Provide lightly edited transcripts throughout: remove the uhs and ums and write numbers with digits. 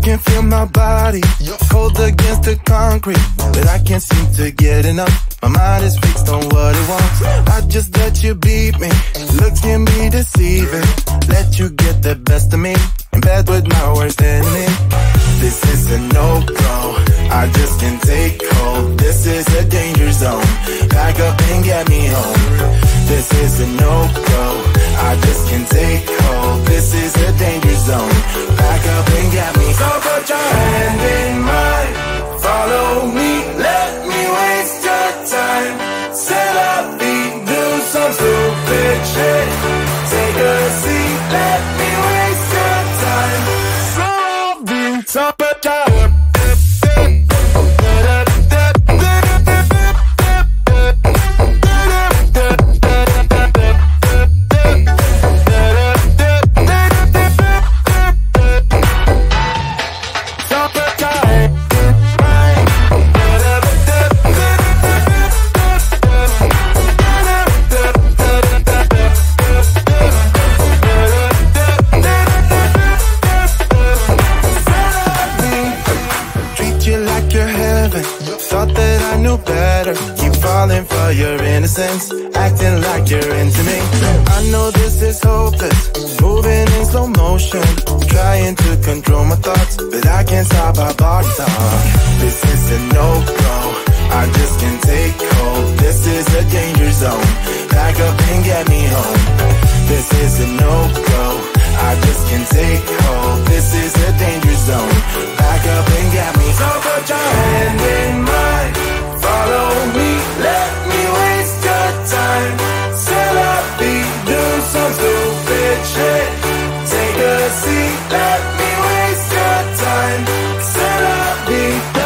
can feel my body cold against the concrete, but I can't seem to get enough. My mind is fixed on what it wants. I just let you beat me. Looks can be deceiving. Let you get the best of me. In bed with my worst enemy. This is a no-go. I just can't take hold. This is a danger zone. Pack up and get me home. This is a no-go. I just can't take hold. This is a danger zone. Pack up and get me. So put your hand in mine. Follow me. Let me waste your time. Set up feet. Do some stupid shit. Take a seat. Let me waste your time. So put your for your innocence, acting like you're into me. I know this is hopeless, moving in slow motion, trying to control my thoughts, but I can't stop our body talk. This is a no-go, I just can't take hold. This is a danger zone, pack up and get me home. This is a no-go, I just can't take hold. This is a danger zone, pack up and get me. So put your hand in mine. Follow me, let me waste your time. Set up beat, do some stupid shit. Take a seat, let me waste your time. Set up beat.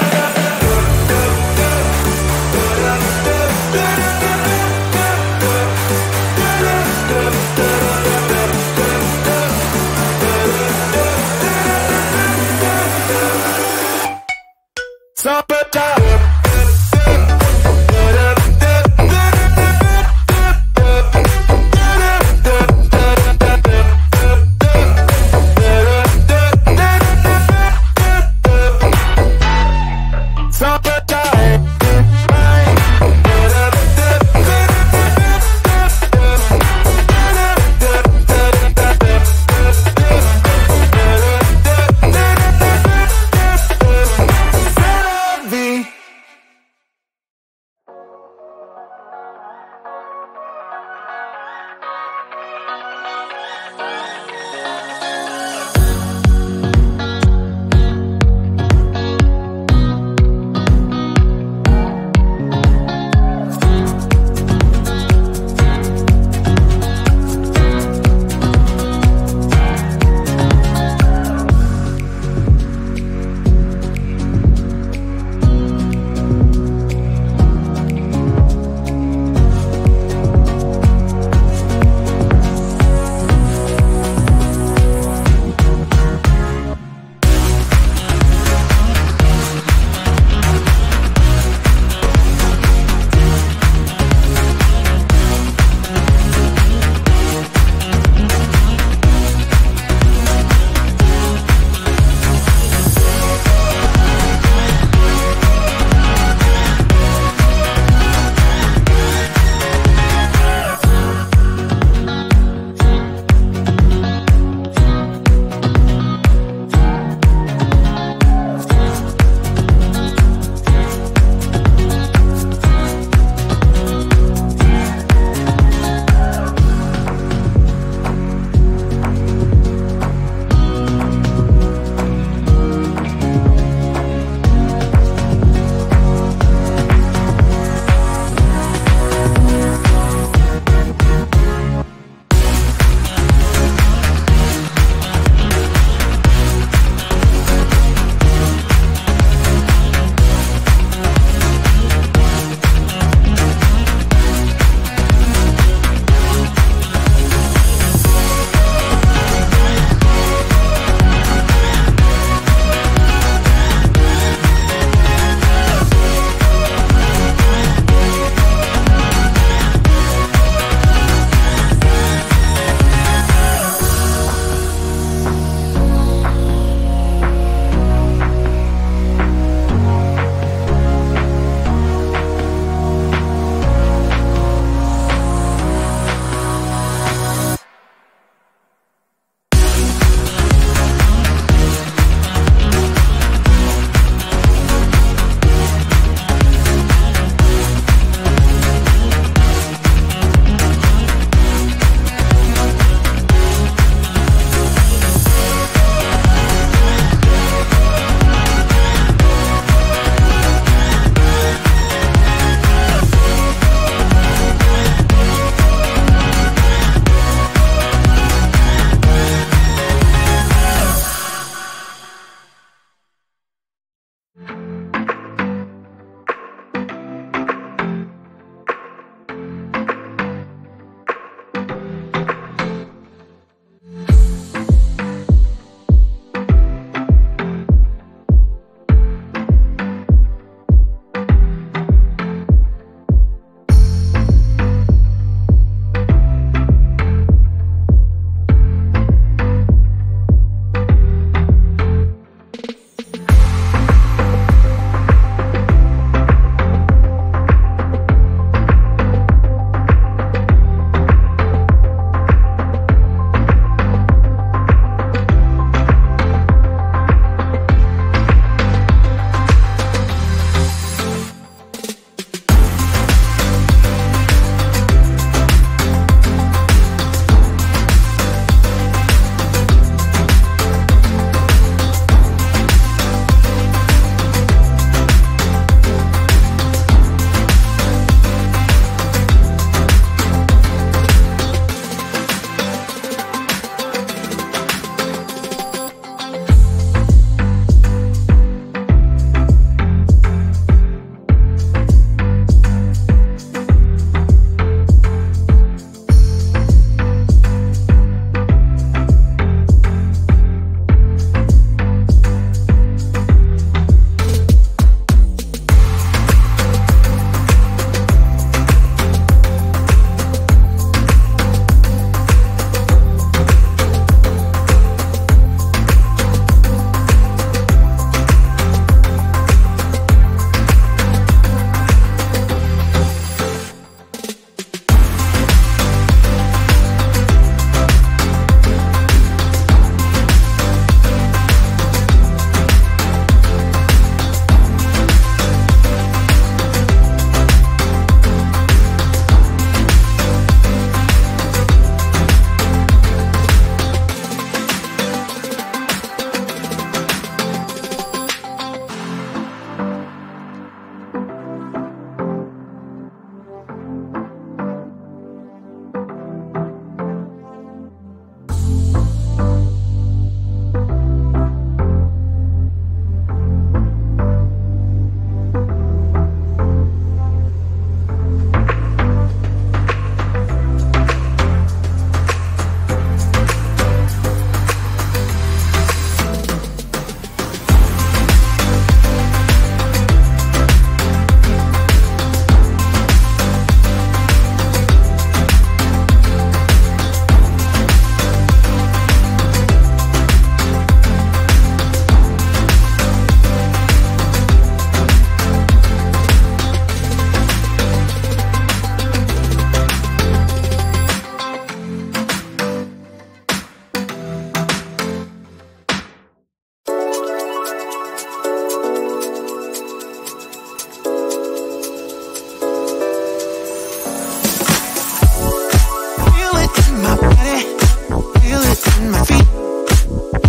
in my feet,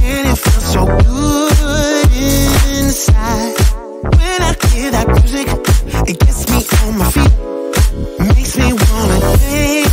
and it feels so good inside. When I hear that music, it gets me on my feet, makes me wanna dance.